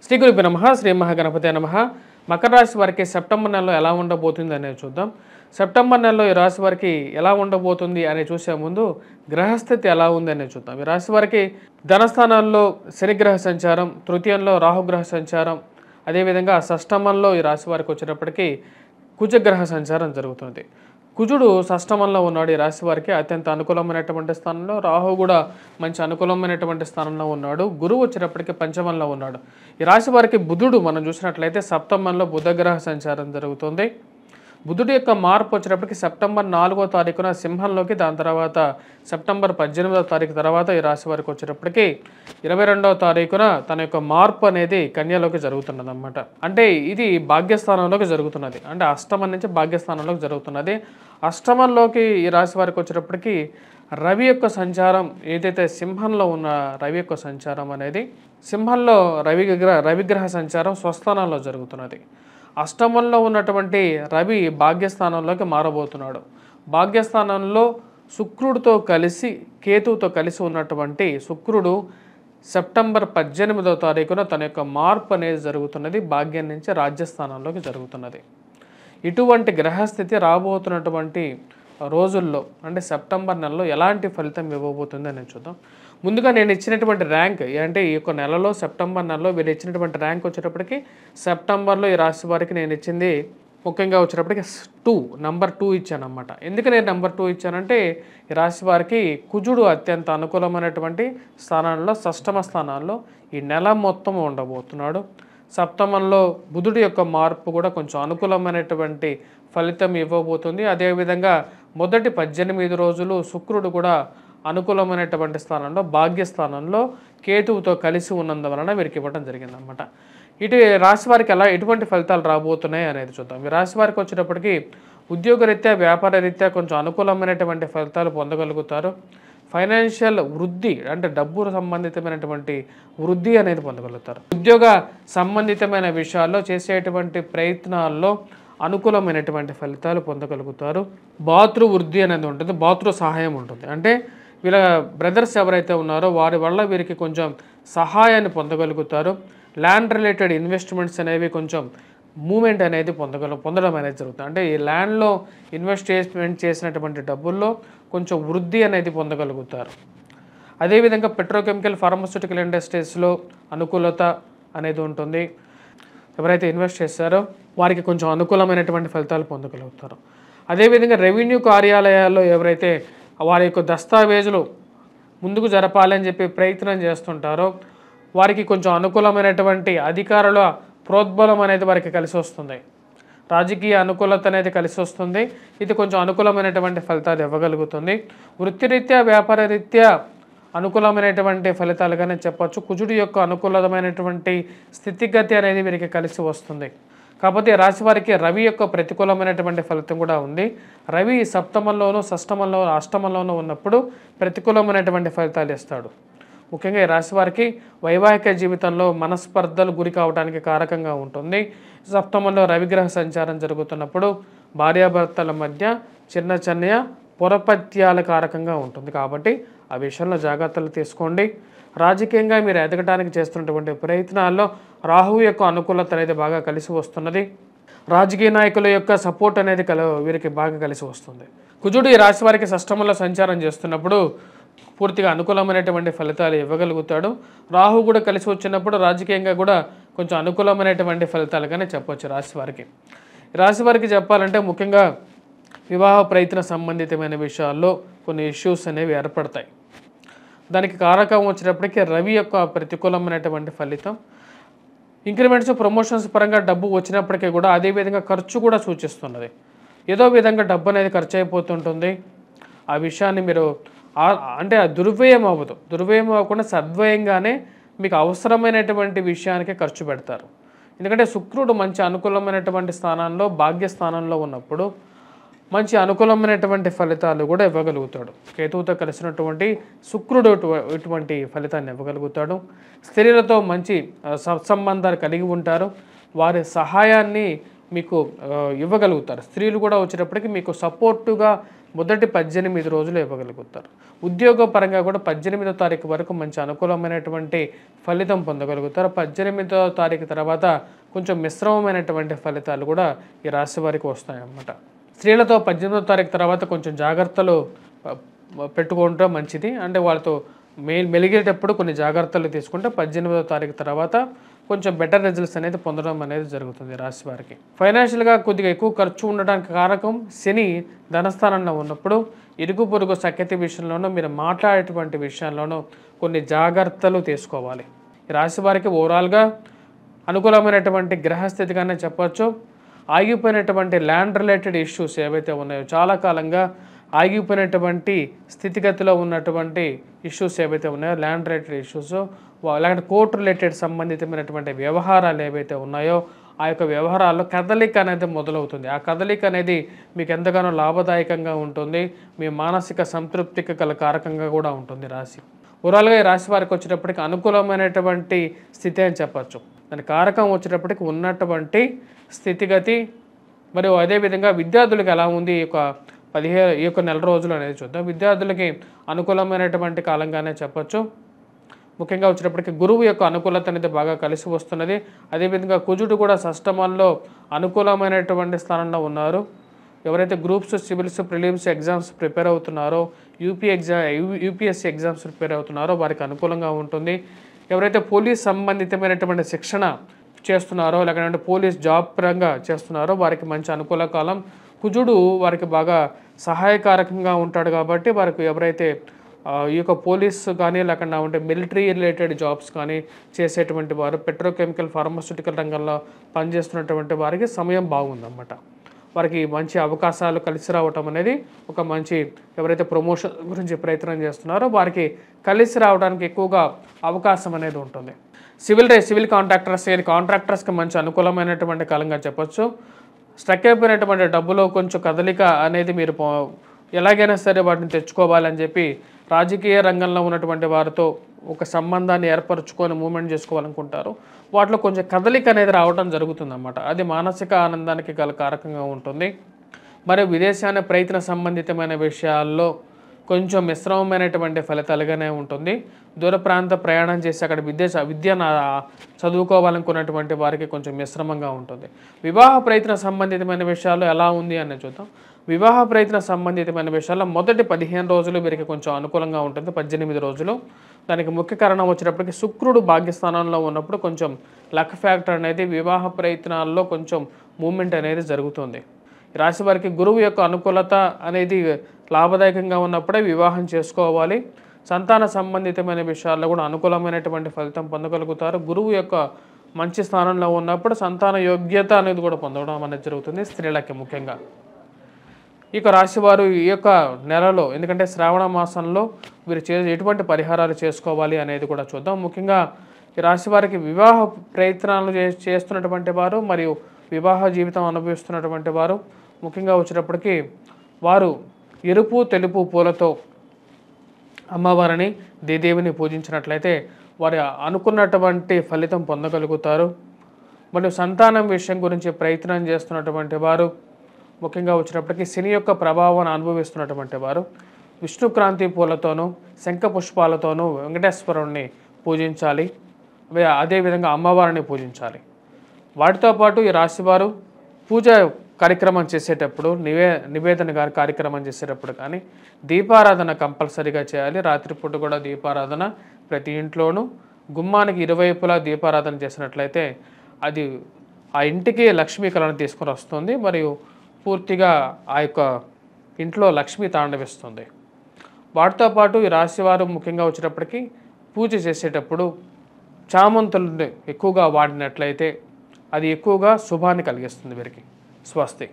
శ్రీ గురుభ్యో నమః శ్రీ మహాగణపతే నమః మకర రాశి వారికి సెప్టెంబర్ నెలలో ఎలా ఉండబోతుంది అనేది చూద్దాం. సెప్టెంబర్ నెలలో ఈ రాశి వారికి ఎలా ఉండబోతుంది అనేది చూసే ముందు గ్రహస్థితి ఎలా ఉంది అనేది చూద్దాం. ఈ రాశి వారికి ధనస్థానాల్లో శనిగ్రహ సంచారం, తృతీయంలో రాహుగ్రహ సంచారం, అదేవిధంగా షష్టమంలో ఈ రాశి వారికి వచ్చేటప్పటికి కుజగ్రహ సంచారం జరుగుతుంది. కుజుడు షష్టమంలో ఉన్నాడు. ఈ రాశి వారికి అత్యంత అనుకూలమైనటువంటి స్థానంలో, రాహు కూడా మంచి అనుకూలమైనటువంటి స్థానంలో ఉన్నాడు. గురువు వచ్చేటప్పటికి పంచమంలో ఉన్నాడు. ఈ రాశి వారికి బుధుడు మనం చూసినట్లయితే సప్తమంలో బుధగ్రహ సంచారం జరుగుతుంది. బుధుడి యొక్క మార్పు వచ్చేటప్పటికి సెప్టెంబర్ 4వ తారీఖున సింహంలోకి, దాని తర్వాత సెప్టెంబర్ 18వ తారీఖు తర్వాత ఈ రాశి వారికి వచ్చేటప్పటికి 22వ తారీఖున తన యొక్క మార్పు అనేది కన్యలోకి జరుగుతున్నది అన్నమాట. అంటే ఇది భాగ్యస్థానంలోకి జరుగుతున్నది, అంటే అష్టమం నుంచి భాగ్యస్థానంలోకి జరుగుతున్నది. అష్టమంలోకి ఈ రాశి వారికి వచ్చేటప్పటికి రవి యొక్క సంచారం, ఏదైతే సింహంలో ఉన్న రవి యొక్క సంచారం అనేది, సింహంలో రవిగ్రహ సంచారం స్వస్థానంలో జరుగుతున్నది. అష్టమంలో ఉన్నటువంటి రవి భాగ్యస్థానంలోకి మారబోతున్నాడు. భాగ్యస్థానంలో శుక్రుడితో కలిసి కేతువుతో కలిసి ఉన్నటువంటి శుక్రుడు సెప్టెంబర్ 18వ తారీఖున తన యొక్క మార్పు అనేది జరుగుతున్నది. భాగ్యం నుంచి రాజ్యస్థానంలోకి జరుగుతున్నది. ఇటువంటి గ్రహస్థితి రాబోతున్నటువంటి రోజుల్లో, అంటే సెప్టెంబర్ నెలలో ఎలాంటి ఫలితం ఇవ్వబోతుంది అనేది చూద్దాం. ముందుగా నేను ఇచ్చినటువంటి ర్యాంక్, అంటే ఈ యొక్క నెలలో సెప్టెంబర్ నెలలో వీళ్ళు ఇచ్చినటువంటి ర్యాంక్ వచ్చేటప్పటికి సెప్టెంబర్లో ఈ రాశి వారికి నేను ఇచ్చింది ముఖ్యంగా వచ్చేటప్పటికి నంబర్ 2 ఇచ్చాను అన్నమాట. ఎందుకు నేను నంబర్ 2 ఇచ్చానంటే ఈ రాశి వారికి కుజుడు అత్యంత అనుకూలమైనటువంటి స్థానంలో, షష్టమ స్థానాల్లో ఈ నెల మొత్తం ఉండబోతున్నాడు. సప్తమంలో బుధుడి యొక్క మార్పు కూడా కొంచెం అనుకూలమైనటువంటి ఫలితం ఇవ్వబోతుంది. అదేవిధంగా మొదటి 18 రోజులు శుక్రుడు కూడా అనుకూలమైనటువంటి స్థానంలో, భాగ్యస్థానంలో కేతువుతో కలిసి ఉన్నందువలన వీరికి ఇవ్వడం జరిగిందనమాట. ఇటు రాశి వారికి ఎటువంటి ఫలితాలు రాబోతున్నాయి అనేది చూద్దాం. ఈ రాశి వారికి వచ్చేటప్పటికి ఉద్యోగరీత్యా, వ్యాపార రీత్యా కొంచెం అనుకూలమైనటువంటి ఫలితాలు పొందగలుగుతారు. ఫైనాన్షియల్ వృద్ధి, అంటే డబ్బు సంబంధితమైనటువంటి వృద్ధి అనేది పొందగలుగుతారు. ఉద్యోగ సంబంధితమైన విషయాల్లో చేసేటువంటి ప్రయత్నాల్లో అనుకూలమైనటువంటి ఫలితాలు పొందగలుగుతారు. భాతృ వృద్ధి అనేది ఉంటుంది, భాతృ సహాయం ఉంటుంది. అంటే వీళ్ళ బ్రదర్స్ ఎవరైతే ఉన్నారో వారి వల్ల వీరికి కొంచెం సహాయాన్ని పొందగలుగుతారు. ల్యాండ్ రిలేటెడ్ ఇన్వెస్ట్మెంట్స్ అనేవి కొంచెం మూమెంట్ అనేది పొందడం అనేది జరుగుతుంది. అంటే ఈ ల్యాండ్లో ఇన్వెస్ట్మెంట్ చేసినటువంటి డబ్బుల్లో కొంచెం వృద్ధి అనేది పొందగలుగుతారు. అదేవిధంగా పెట్రోకెమికల్, ఫార్మాస్యూటికల్ ఇండస్ట్రీస్లో అనుకూలత అనేది ఉంటుంది. ఎవరైతే ఇన్వెస్ట్ చేస్తారో వారికి కొంచెం అనుకూలమైనటువంటి ఫలితాలు పొందగలుగుతారు. అదేవిధంగా రెవెన్యూ కార్యాలయాల్లో ఎవరైతే వారి యొక్క దస్తావేజులు ముందుకు జరపాలని చెప్పి ప్రయత్నం చేస్తుంటారో వారికి కొంచెం అనుకూలమైనటువంటి అధికారుల ప్రోద్బలం అనేది వారికి కలిసి వస్తుంది. రాజకీయ అనుకూలత అనేది కలిసి వస్తుంది. ఇది కొంచెం అనుకూలమైనటువంటి ఫలితాలు ఇవ్వగలుగుతుంది. వృత్తిరీత్యా, వ్యాపార రీత్యా అనుకూలమైనటువంటి ఫలితాలుగానే చెప్పచ్చు. కుజుడి యొక్క అనుకూలమైనటువంటి స్థితిగతి అనేది వీరికి కలిసి వస్తుంది. కాకపోతే రాశి వారికి రవి యొక్క ప్రతికూలమైనటువంటి ఫలితం కూడా ఉంది. రవి సప్తమంలోనూ, షష్టమంలో, అష్టమంలోనూ ఉన్నప్పుడు ప్రతికూలమైనటువంటి ఫలితాలు ఇస్తాడు. ముఖ్యంగా ఈ రాశి వారికి వైవాహిక జీవితంలో మనస్పర్ధలు గురి కావడానికి కారకంగా ఉంటుంది. సప్తమంలో రవిగ్రహ సంచారం జరుగుతున్నప్పుడు భార్యాభర్తల మధ్య చిన్న పొరపత్యాల కారకంగా ఉంటుంది. కాబట్టి ఆ విషయంలో జాగ్రత్తలు తీసుకోండి. రాజకీయంగా మీరు ఎదగడానికి చేస్తున్నటువంటి ప్రయత్నాల్లో రాహువు యొక్క అనుకూలత అనేది బాగా కలిసి వస్తున్నది. రాజకీయ నాయకుల యొక్క సపోర్ట్ అనేది వీరికి బాగా కలిసి వస్తుంది. కుజుడు ఈ రాశి వారికి షష్టమంలో సంచారం చేస్తున్నప్పుడు పూర్తిగా అనుకూలమైనటువంటి ఫలితాలు ఇవ్వగలుగుతాడు. రాహు కూడా కలిసి వచ్చినప్పుడు రాజకీయంగా కూడా కొంచెం అనుకూలమైనటువంటి ఫలితాలుగానే చెప్పవచ్చు రాశి వారికి. రాశి వారికి చెప్పాలంటే ముఖ్యంగా వివాహ ప్రయత్న సంబంధితమైన విషయాల్లో కొన్ని ఇష్యూస్ అనేవి ఏర్పడతాయి. దానికి కారకం వచ్చినప్పటికీ రవి యొక్క ప్రతికూలమైనటువంటి ఫలితం. ఇంక్రిమెంట్స్, ప్రమోషన్స్ పరంగా డబ్బు వచ్చినప్పటికీ కూడా అదేవిధంగా ఖర్చు కూడా సూచిస్తున్నది. ఏదో విధంగా డబ్బు అనేది ఖర్చు అయిపోతుంటుంది. ఆ విషయాన్ని మీరు అంటే దుర్వ్యయం అవ్వదు, దుర్వ్యయం అవ్వకుండా సద్వ్యయంగానే మీకు అవసరమైనటువంటి విషయానికి ఖర్చు పెడతారు. ఎందుకంటే శుక్రుడు మంచి అనుకూలమైనటువంటి స్థానంలో, భాగ్యస్థానంలో ఉన్నప్పుడు మంచి అనుకూలమైనటువంటి ఫలితాలు కూడా ఇవ్వగలుగుతాడు. కేతువుతో కలిసినటువంటి శుక్రుడు ఇటువంటి ఫలితాన్ని ఇవ్వగలుగుతాడు. స్త్రీలతో మంచి సత్సంబంధాలు కలిగి ఉంటారు. వారి సహాయాన్ని మీకు ఇవ్వగలుగుతారు. స్త్రీలు కూడా వచ్చేటప్పటికి మీకు సపోర్టుగా మొదటి 18 రోజులు ఇవ్వగలుగుతారు. ఉద్యోగపరంగా కూడా 18వ తారీఖు వరకు మంచి అనుకూలమైనటువంటి ఫలితం పొందగలుగుతారు. 18వ తారీఖు తర్వాత కొంచెం మిశ్రమమైనటువంటి ఫలితాలు కూడా ఈ రాశి వారికి వస్తాయన్నమాట. స్త్రీలతో 18వ తారీఖు తర్వాత కొంచెం జాగ్రత్తలు పెట్టుకోవడం మంచిది. అంటే వాళ్ళతో మెలిగేటప్పుడు కొన్ని జాగ్రత్తలు తీసుకుంటే 18వ తారీఖు తర్వాత కొంచెం బెటర్ రిజల్ట్స్ అనేది పొందడం అనేది జరుగుతుంది రాశి వారికి. ఫైనాన్షియల్గా కొద్దిగా ఎక్కువ ఖర్చు ఉండడానికి కారకం శని ధనస్థానంలో ఉన్నప్పుడు ఇరుగు పొరుగు సఖ్యత విషయంలోనూ మీరు మాట్లాడేటువంటి విషయాల్లోనూ కొన్ని జాగ్రత్తలు తీసుకోవాలి. ఈ రాశి వారికి ఓవరాల్గా అనుకూలమైనటువంటి గ్రహస్థితిగానే చెప్పచ్చు. ఆగిపోయినటువంటి ల్యాండ్ రిలేటెడ్ ఇష్యూస్ ఏవైతే ఉన్నాయో చాలా కాలంగా ఆగిపోయినటువంటి స్థితిగతిలో ఉన్నటువంటి ఇష్యూస్ ఏవైతే ఉన్నాయో ల్యాండ్ రిలేటెడ్ ఇష్యూస్ లేకపోతే కోర్టు రిలేటెడ్ సంబంధితమైనటువంటి వ్యవహారాలు ఏవైతే ఉన్నాయో ఆ యొక్క వ్యవహారాల్లో కదలిక అనేది మొదలవుతుంది. ఆ కదలిక అనేది మీకు ఎంతగానో లాభదాయకంగా ఉంటుంది. మీ మానసిక సంతృప్తికి గల కారకంగా కూడా ఉంటుంది రాశి. ఓవరాల్గా ఈ రాశి వారికి వచ్చేటప్పటికి అనుకూలమైనటువంటి స్థితి అని చెప్పచ్చు. దాని కారకం వచ్చేటప్పటికి ఉన్నటువంటి స్థితిగతి మరియు అదేవిధంగా విద్యార్థులకు ఎలా ఉంది ఈ యొక్క నెల రోజులు అనేది చూద్దాం. విద్యార్థులకి అనుకూలమైనటువంటి కాలంగానే చెప్పచ్చు. ముఖ్యంగా వచ్చేటప్పటికి గురువు యొక్క అనుకూలత అనేది బాగా కలిసి వస్తున్నది. అదేవిధంగా కుజుడు కూడా షష్టమంలో అనుకూలమైనటువంటి స్థానంలో ఉన్నారు. ఎవరైతే groups, civils, prelims exams prepare అవుతున్నారో యూపీఎస్సీ ఎగ్జామ్స్ ప్రిపేర్ అవుతున్నారో వారికి అనుకూలంగా ఉంటుంది. ఎవరైతే పోలీస్ సంబంధితమైనటువంటి శిక్షణ చేస్తున్నారో లేకపోతే పోలీస్ జాబ్ పరంగా చేస్తున్నారో వారికి మంచి అనుకూల కాలం. కుజుడు వారికి బాగా సహాయకారకంగా ఉంటాడు కాబట్టి వారికి ఎవరైతే ఈ యొక్క పోలీస్ కానీ లేకుండా ఉంటే మిలిటరీ రిలేటెడ్ జాబ్స్ కానీ చేసేటువంటి వారు పెట్రోకెమికల్ ఫార్మాస్యూటికల్ రంగంలో పనిచేస్తున్నటువంటి వారికి సమయం బాగుందన్నమాట. వారికి మంచి అవకాశాలు కలిసి రావటం అనేది ఒక మంచి ఎవరైతే ప్రమోషన్ గురించి ప్రయత్నం చేస్తున్నారో వారికి కలిసి రావడానికి ఎక్కువగా అవకాశం అనేది ఉంటుంది. సివిల్ కాంట్రాక్టర్స్కి మంచి అనుకూలమైనటువంటి కాలంగా చెప్పొచ్చు. స్ట్రక్ అయిపోయినటువంటి డబ్బులో కొంచెం కదలిక అనేది మీరు ఎలాగైనా సరే వాటిని తెచ్చుకోవాలని చెప్పి రాజకీయ రంగంలో ఉన్నటువంటి వారితో ఒక సంబంధాన్ని ఏర్పరచుకొని మూవ్మెంట్ చేసుకోవాలనుకుంటారు. వాటిలో కొంచెం కదలిక అనేది రావడం జరుగుతుందన్నమాట. అది మానసిక ఆనందానికి గల కారకంగా ఉంటుంది. మరియు విదేశాన ప్రయత్న సంబంధితమైన విషయాల్లో కొంచెం మిశ్రమమైనటువంటి ఫలితాలుగానే ఉంటుంది. దూర ప్రాంత ప్రయాణం చేసి అక్కడ విద్య చదువుకోవాలనుకున్నటువంటి వారికి కొంచెం మిశ్రమంగా ఉంటుంది. వివాహ ప్రయత్న సంబంధితమైన విషయాల్లో ఎలా ఉంది అని చూద్దాం. వివాహ ప్రయత్న సంబంధితమైన విషయాల్లో మొదటి 15 రోజులు వీరికి కొంచెం అనుకూలంగా ఉంటుంది. 18 రోజులు. దానికి ముఖ్య కారణం వచ్చేటప్పటికి శుక్రుడు భాగ్యస్థానంలో ఉన్నప్పుడు కొంచెం లక్ ఫ్యాక్టర్ అనేది వివాహ ప్రయత్నాల్లో కొంచెం మూమెంట్ అనేది జరుగుతుంది. రాశి వారికి గురువు యొక్క అనుకూలత అనేది లాభదాయకంగా ఉన్నప్పుడే వివాహం చేసుకోవాలి. సంతాన సంబంధితమైన విషయాల్లో కూడా అనుకూలమైనటువంటి ఫలితం పొందగలుగుతారు. గురువు యొక్క మంచి స్థానంలో ఉన్నప్పుడు సంతాన యోగ్యత అనేది కూడా పొందడం అనేది జరుగుతుంది స్త్రీలకి ముఖ్యంగా. ఇక రాశివారు ఈ యొక్క నెలలో ఎందుకంటే శ్రావణ మాసంలో వీరు ఎటువంటి పరిహారాలు చేసుకోవాలి అనేది కూడా చూద్దాం. ముఖ్యంగా ఈ రాశి వారికి వివాహ ప్రయత్నాలు చేస్తున్నటువంటి వారు మరియు వివాహ జీవితం అనుభవిస్తున్నటువంటి వారు ముఖ్యంగా వచ్చేటప్పటికి వారు ఎరుపు తెలుపు పూలతో అమ్మవారిని దేవిని పూజించినట్లయితే వారి అనుకున్నటువంటి ఫలితం పొందగలుగుతారు. మరియు సంతానం విషయం గురించి ప్రయత్నం చేస్తున్నటువంటి వారు ముఖ్యంగా వచ్చినప్పటికీ శని యొక్క ప్రభావాన్ని అనుభవిస్తున్నటువంటి వారు విష్ణుక్రాంతి పూలతోనూ శంఖ పుష్పాలతోనూ వెంకటేశ్వరుణ్ణి పూజించాలి. అదేవిధంగా అమ్మవారిని పూజించాలి. వాటితో పాటు ఈ రాశివారు పూజ కార్యక్రమం చేసేటప్పుడు నివేదన కార్యక్రమం చేసేటప్పుడు కానీ దీపారాధన కంపల్సరీగా చేయాలి. రాత్రిపూట కూడా దీపారాధన ప్రతి ఇంట్లోనూ గుమ్మానికి ఇరువైపులా దీపారాధన చేసినట్లయితే అది ఆ ఇంటికి లక్ష్మీ కళను తీసుకొని వస్తుంది. మరియు పూర్తిగా ఆ యొక్క ఇంట్లో లక్ష్మీ తాండవిస్తుంది. వాటితో పాటు ఈ రాశివారు ముఖ్యంగా వచ్చేటప్పటికి పూజ చేసేటప్పుడు చామంతులను ఎక్కువగా వాడినట్లయితే అది ఎక్కువగా శుభాన్ని కలిగిస్తుంది వీరికి. స్వస్తి.